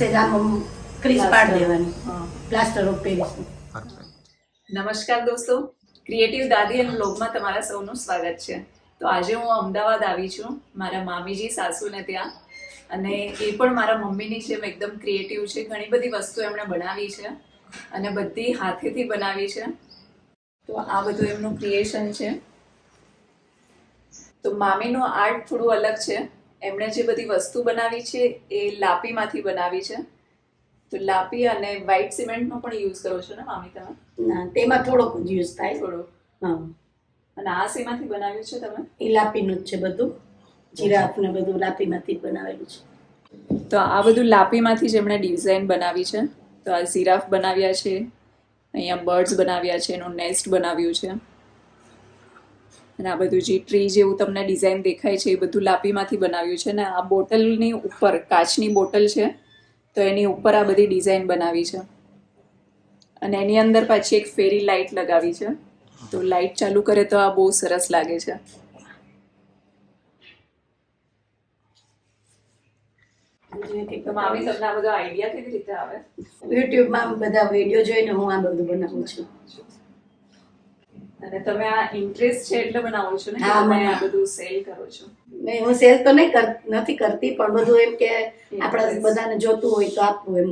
સેજ આમ ક્રીઝ પાડી દેવાની. Plaster of Paris. નમસ્કાર દોસ્તો, ક્રિએટિવ દાદી એન્ડ બ્લોગમાં તમારા સૌનું સ્વાગત છે. તો આજે હું અમદાવાદ આવી છું મારા મામીજી સાસુને ત્યાં, અને એ પણ મારા મમ્મીની જેમ એકદમ ક્રિએટિવ છે. ઘણી બધી વસ્તુ એમણે બનાવી છે અને બધી હાથેથી બનાવી છે. તો આ બધું એમનું ક્રિએશન છે. તો મામીનું આર્ટ થોડું અલગ છે. એમણે જે બધી વસ્તુ બનાવી છે એ લાપીમાંથી બનાવી છે. તો લાપી અને વ્હાઇટ સિમેન્ટનો પણ યુઝ કરો છો ને મામી તમે? ના, તેમાં થોડોક જ યુઝ થાય. થોડો. હા. અને આ શેમાંથી બનાવ્યું છે તમે? એ લાપીનું જ છે બધું. જીરાફ ને બધું લાપીમાંથી જ બનાવેલું છે. તો આ બધું લાપીમાંથી જ એમણે ડિઝાઇન બનાવી છે. તો આ જીરાફ બનાવ્યા છે, અહીંયા બર્ડ્સ બનાવ્યા છે, એનું નેસ્ટ બનાવ્યું છે. અને આ બધું જે ટ્રી જેવું તમને ડિઝાઇન દેખાય છે એ બધું લાપીમાંથી બનાવ્યું છે. અને આ બોટલની ઉપર, કાચની બોટલ છે, તો એની ઉપર આ બધી ડિઝાઇન બનાવી છે. અને એની અંદર પાછી એક ફેરી લાઇટ લગાવી છે. તો લાઇટ ચાલુ કરે તો આ બહુ સરસ લાગે છે. તો મામી, તમને આ બધો આઈડિયા કેવી રીતે આવે? યુટ્યુબમાં બધા વિડીયો જોઈને હું આ બધું બનાવું છું. અને તમે આ ઇન્ટરેસ્ટ છે એટલે બનાવો છો ને? હા, તમે આ બધું સેલ કરો છો? નહીં, હું સેલ તો નથી કરતી, પણ બધું એમ કે આપણે બધાને જોતું હોય તો આપવું, એમ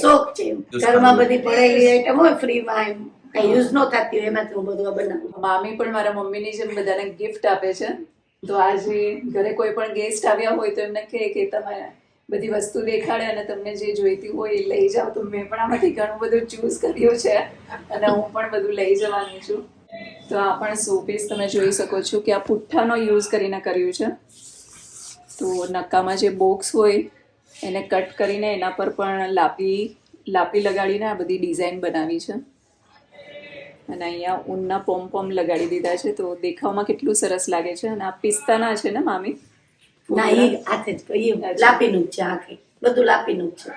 શોખ છે. ઘરમાં બધી પડેલી આઈટમ હોય ફ્રીમાં, એમ કઈ યુઝ ન થતી હોય, એમાંથી હું બધું બનાવું. મામી પણ મારા મમ્મીની જેમ બધાને ગિફ્ટ આપે છે. તો આજે ઘરે કોઈ પણ ગેસ્ટ આવ્યા હોય તો એમને કહે કે તમે બધી વસ્તુ દેખાડે અને તમને જે જોઈતી હોય એ લઈ જાઓ. તો મેં પણ આમાંથી ઘણું બધું ચૂઝ કર્યું છે અને હું પણ બધું લઈ જવાની છું. તો આ પણ શોપીસ તમે જોઈ શકો છો કે આ પુઠ્ઠાનો યુઝ કરીને કર્યું છે. તો નક્કામાં જે બોક્સ હોય એને કટ કરીને એના પર પણ લાપી લગાડીને આ બધી ડિઝાઇન બનાવી છે. અને અહીંયા ઊનના પોમ લગાડી દીધા છે. તો દેખાવમાં કેટલું સરસ લાગે છે. અને આ પિસ્તાના છે ને મામી? ના, એ હાથે જ લાપીનું જ છે. આખે બધું લાપીનું જ છે.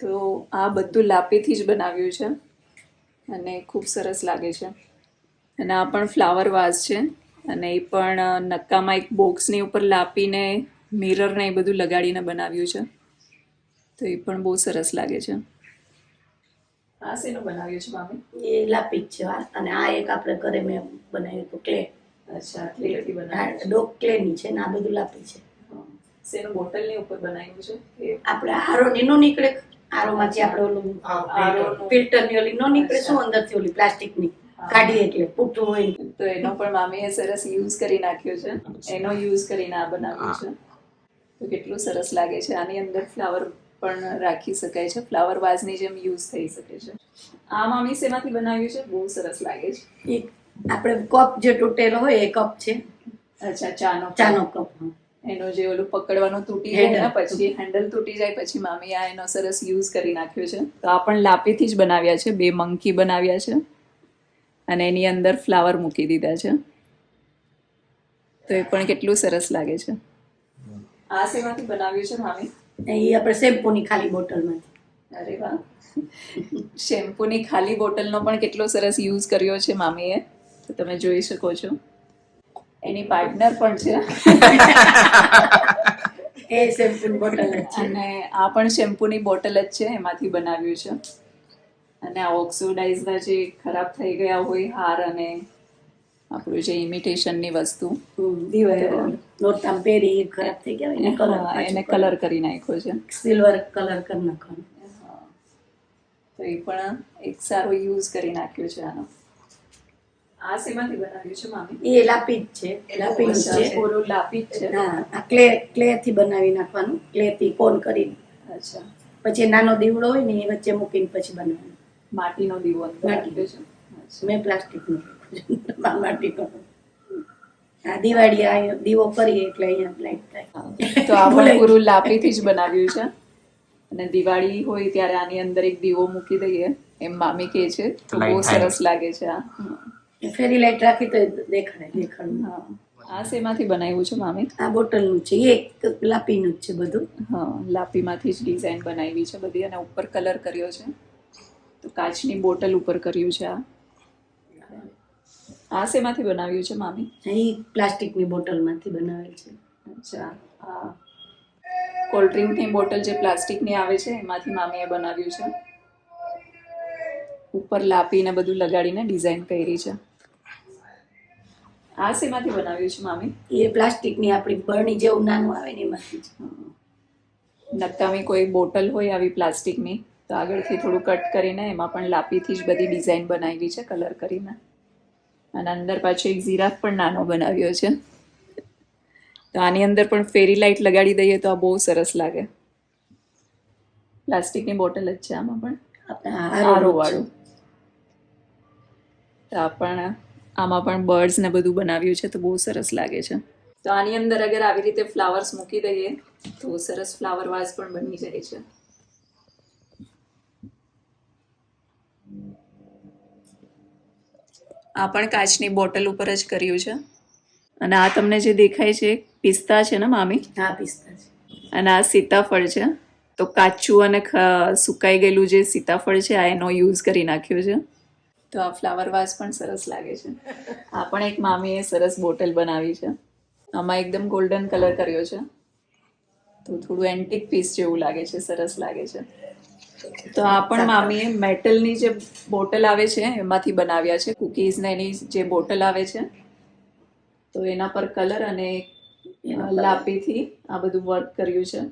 તો આ બધું લાપીથી જ બનાવ્યું છે અને ખૂબ સરસ લાગે છે. અને આ પણ ફ્લાવર વાઝ છે, અને એ પણ નક્કામાં એક બોક્સની ઉપર લાપીને મિરર ને એ બધું લગાડીને બનાવ્યું છે. તો એ પણ બહુ સરસ લાગે છે. આ શેનું બનાવ્યું છે મામી? એ લાપી જ છે. અને આ એક આપણે ઘરે મેં બનાવ્યું હતું ક્લે. અચ્છા, ક્લેથી બનાવ્યું છે. ડોગ ક્લેની છે ને આ બધું લાપી છે. શેનું બોટલની ઉપર બનાવ્યું છે? આપણે આરોની નો નીકળે, આરોમાં જે આપણે ઓલું ફિલ્ટરની ઓલી નો નીકળે, શું અંદરથી ઓલી પ્લાસ્ટિકની કાઢીએ એટલે પૂઠું હોય. તો એનો પણ મામીએ સરસ યુઝ કરી નાખ્યો છે. એનો યુઝ કરીને આ બનાવ્યું છે. તો કેટલું સરસ લાગે છે. આની અંદર ફ્લાવર પણ રાખી શકાય છે. ફ્લાવર વાઝની જેમ યુઝ થઈ શકે છે. આ મામી શેમાંથી બનાવ્યું છે? બહુ સરસ લાગે છે. એક આપણે કપ જે તૂટેલો હોય એ કપ છે. અચ્છા, ચાનો કપ. એનો જે ઓલું પકડવાનું તૂટી જાય ને, પછી હેન્ડલ તૂટી જાય પછી મામી આ એનો સરસ યુઝ કરી નાખ્યો છે. તો આ પણ લાપીથી જ બનાવ્યા છે. 2 મંકી બનાવ્યા છે અને એની અંદર ફ્લાવર મૂકી દીધા છે. તો એ પણ કેટલું સરસ લાગે છે. આ શેમાંથી બનાવ્યું છે મામી? એ આપણે શેમ્પૂની ખાલી બોટલમાંથી. અરે વાહ! શેમ્પૂની ખાલી બોટલનો પણ કેટલો સરસ યુઝ કર્યો છે મામીએ. તો તમે જોઈ શકો છો. એની પાર્ટનર પણ છે. એ શેમ્પૂની બોટલ જ છે. અને આ પણ શેમ્પૂની બોટલ જ છે, એમાંથી બનાવ્યું છે. અને આ ઓક્સિડાઇઝના જે ખરાબ થઈ ગયા હોય હાર અને આપણું જે ઇમિટેશનની વસ્તુ નોરતામ પહેરી ખરાબ થઈ ગયા એને કલર કરી નાખ્યો છે. સિલ્વર કલર કરી નાખવાનો. તો એ પણ એક સારો યુઝ કરી નાખ્યો છે આનો. આ શેમાંથી બનાવ્યું છે મામી? એ લાપી જ છે. લાપી છે. પૂરું લાપી જ છે. હા, આ ક્લે થી બનાવી નાખવાનું. ક્લે થી કોન કરીને. અચ્છા. પછી નાનો દીવડો હોય ને એ વચ્ચે મૂકીને પછી બનાવવાનું. માટીનો દીવો અંદર નાખ્યો છે. મેં પ્લાસ્ટિકનો માટીનો. આ દિવાળી આ દીવો કરીએ એટલે અહીંયા લાઈટ થાય. તો આ પણ પૂરું લાપીથી જ બનાવ્યું છે. અને દિવાળી હોય ત્યારે આની અંદર એક દીવો મૂકી દઈએ એમ મામી કહે છે. તો બહુ સરસ લાગે છે આ. ફેરી લાઈટ રાખી તો દેખાડું. આ શેમાંથી બનાવ્યું છે મામી? આ બોટલનું છે. એક લાપીનું જ છે બધું. હા, લાપીમાંથી જ ડિઝાઇન બનાવી છે બધી. અને ઉપર કલર કર્યો છે. તો કાચની બોટલ ઉપર કર્યું છે આ. આ શેમાંથી બનાવ્યું છે મામી? એ પ્લાસ્ટિકની બોટલમાંથી બનાવેલ છે. અચ્છા. હા, કોલ્ડ ડ્રિંકની બોટલ જે પ્લાસ્ટિકની આવે છે એમાંથી મામીએ બનાવ્યું છે. ઉપર લાપીને બધું લગાડીને ડિઝાઇન કરી છે. આ શેમાંથી બનાવ્યું છે મામી? એ પ્લાસ્ટિકની આપણી બરણી જેવું નાનું આવે ને એમાંથી જ. નકામી કોઈ બોટલ હોય આવી પ્લાસ્ટિકની તો આગળથી થોડું કટ કરીને એમાં પણ લાપીથી જ બધી ડિઝાઇન બનાવી છે કલર કરીને. અને અંદર પાછો એક જીરાફ પણ નાનો બનાવ્યો છે. તો આની અંદર પણ ફેરી લાઇટ લગાડી દઈએ તો આ બહુ સરસ લાગે. પ્લાસ્ટિકની બોટલ જ છે આમાં પણ આરો વાળું. તો આમાં પણ બર્ડ્સ ને બધું બનાવ્યું છે તો બહુ સરસ લાગે છે. તો આની અંદર અગર આવી રીતે ફ્લાવર્સ મૂકી દઈએ તો સરસ ફ્લાવર વાઝ પણ બની જાય છે. આ પણ કાચની બોટલ ઉપર જ કર્યું છે. અને આ તમને જે દેખાય છે પિસ્તા છે ને મામી? હા, પિસ્તા છે. અને આ સીતાફળ છે. તો કાચું અને સુકાઈ ગયેલું જે સીતાફળ છે આ એનો યુઝ કરી નાખ્યો છે. તો આ ફ્લાવર વાઝ પણ સરસ લાગે છે. આ પણ એક મામીએ સરસ બોટલ બનાવી છે. આમાં એકદમ ગોલ્ડન કલર કર્યો છે તો થોડું એન્ટિક પીસ જેવું લાગે છે, સરસ લાગે છે. તો આ પણ મામીએ મેટલની જે બોટલ આવે છે એમાંથી બનાવ્યા છે. કુકીઝને એની જે બોટલ આવે છે તો એના પર કલર અને લાપીથી આ બધું વર્ક કર્યું છે.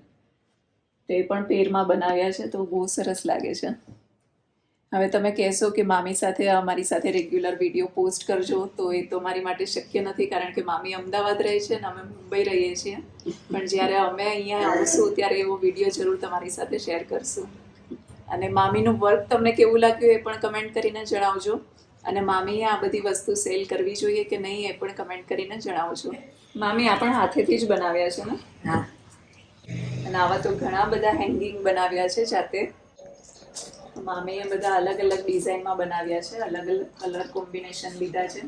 તો એ પણ પેરમાં બનાવ્યા છે તો બહુ સરસ લાગે છે. હવે તમે કહેશો કે મામી સાથે અમારી સાથે રેગ્યુલર વિડીયો પોસ્ટ કરજો, તો એ તો મારી માટે શક્ય નથી કારણ કે મામી અમદાવાદ રહે છે અને અમે મુંબઈ રહીએ છીએ. પણ જ્યારે અમે અહીંયા આવશું ત્યારે એવો વિડીયો જરૂર તમારી સાથે શેર કરશું. અને મામીનું વર્ક તમને કેવું લાગ્યું એ પણ કમેન્ટ કરીને જણાવજો. અને મામીએ આ બધી વસ્તુ સેલ કરવી જોઈએ કે નહીં એ પણ કમેન્ટ કરીને જણાવજો. મામી આ પણ હાથેથી જ બનાવ્યા છે ને? હા. અને આવા તો ઘણા બધા હેંગિંગ બનાવ્યા છે જાતે. મામીએ બધા અલગ અલગ ડિઝાઇનમાં બનાવ્યા છે, અલગ અલગ કલર કોમ્બિનેશન લીધા છે.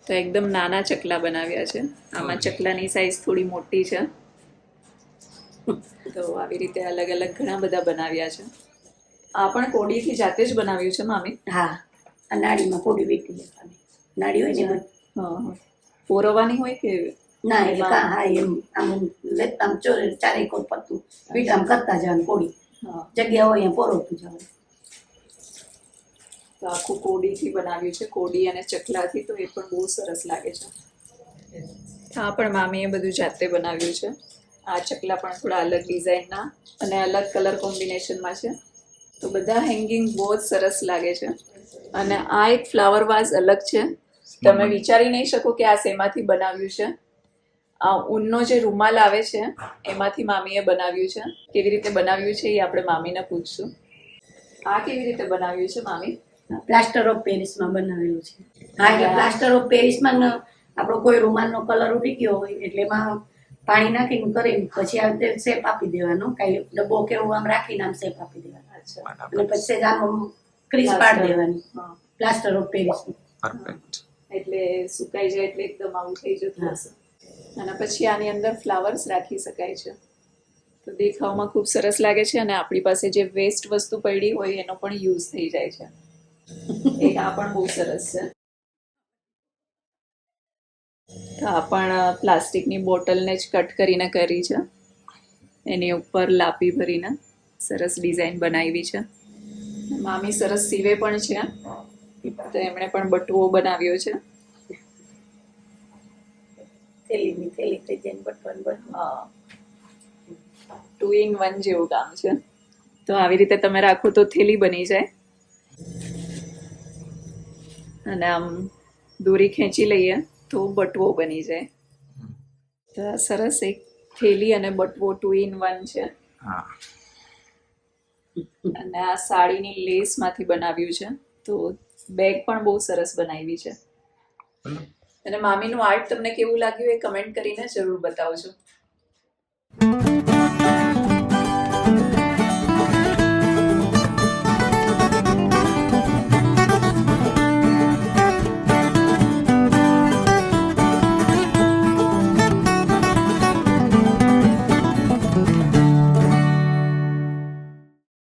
તો એકદમ નાના ચકલા બનાવ્યા છે. આમાં ચકલાની સાઈઝ થોડી મોટી છે. તો આવી રીતે અલગ અલગ ઘણા બધા બનાવ્યા છે. આ પણ કોડીથી જાતે જ બનાવ્યું છે મામી? હા, આ નાળીમાં કોડી વીટી લેવાની. નાળી હોય ને હા, પોરવાની હોય કે ના? હા, એમ આમ ચારે કોર પત્તું વીટ આમ કરતા જવાનું. કોડી જગ્યા હોય એમ પોરવતું જવાનું. તો આખું કોડીથી બનાવ્યું છે, કોડી અને ચકલાથી. તો એ પણ બહુ સરસ લાગે છે. આ પણ મામીએ બધું જાતે બનાવ્યું છે. આ ચકલા પણ થોડા અલગ ડિઝાઇનના અને અલગ કલર કોમ્બિનેશનમાં છે. તો બધા હેંગિંગ બહુ જ સરસ લાગે છે. અને આ એક ફ્લાવર વાઝ અલગ છે. તમે વિચારી નહીં શકો કે આ શેમાંથી બનાવ્યું છે. આ ઊનનો જે રૂમાલ આવે છે એમાંથી મામીએ બનાવ્યું છે. કેવી રીતે બનાવ્યું છે એ આપણે મામીને પૂછશું. આ કેવી રીતે બનાવ્યું છે મામી? પ્લાસ્ટર ઓફ પેરિસમાં બનાવેલું છે. હા, એટલે પ્લાસ્ટર ઓફ પેરિસમાં આપણો કોઈ રૂમાલનો કલર ઉડી ગયો હોય એટલે એમાં પાણી નાખીને કરીને પછી આ રીતે શેપ આપી દેવાનો. કઈ ડબ્બો કે એવું આમ રાખીને આમ શેપ આપી દેવાનો. અને પછી આમ ક્રીઝ પાડી દેવાની પ્લાસ્ટર ઓફ પેરિસનું. એટલે સુકાઈ જાય એટલે એકદમ આવું થઈ જતું હશે. અને પછી આની અંદર ફ્લાવર્સ રાખી શકાય છે. તો દેખાવમાં ખૂબ સરસ લાગે છે. અને આપણી પાસે જે વેસ્ટ વસ્તુ પડી હોય એનો પણ યુઝ થઈ જાય છે. એક આ પણ બહુ સરસ છે. આ પણ પ્લાસ્ટિકની બોટલને જ કટ કરીને કરી છે. એની ઉપર લાપી ભરીને સરસ ડિઝાઇન બનાવી છે. મામી સરસ સીવે પણ છે. તો એમણે પણ બટવો બનાવ્યો છે. થેલીની થેલી થઈ જાય બટવાનું બટવું. હા, 2 in 1 જેવું કામ છે. તો આવી રીતે તમે રાખો તો થેલી બની જાય. અને આમ દોરી ખેંચી લઈએ તો બટવો બની જાય. તો આ સરસ એક થેલી અને બટવો 2 in 1 છે. અને આ સાડીની લેસમાંથી બનાવ્યું છે. તો બેગ પણ બહુ સરસ બનાવી છે. અને મામીનું આર્ટ તમને કેવું લાગ્યું એ કમેન્ટ કરીને જરૂર બતાવજો.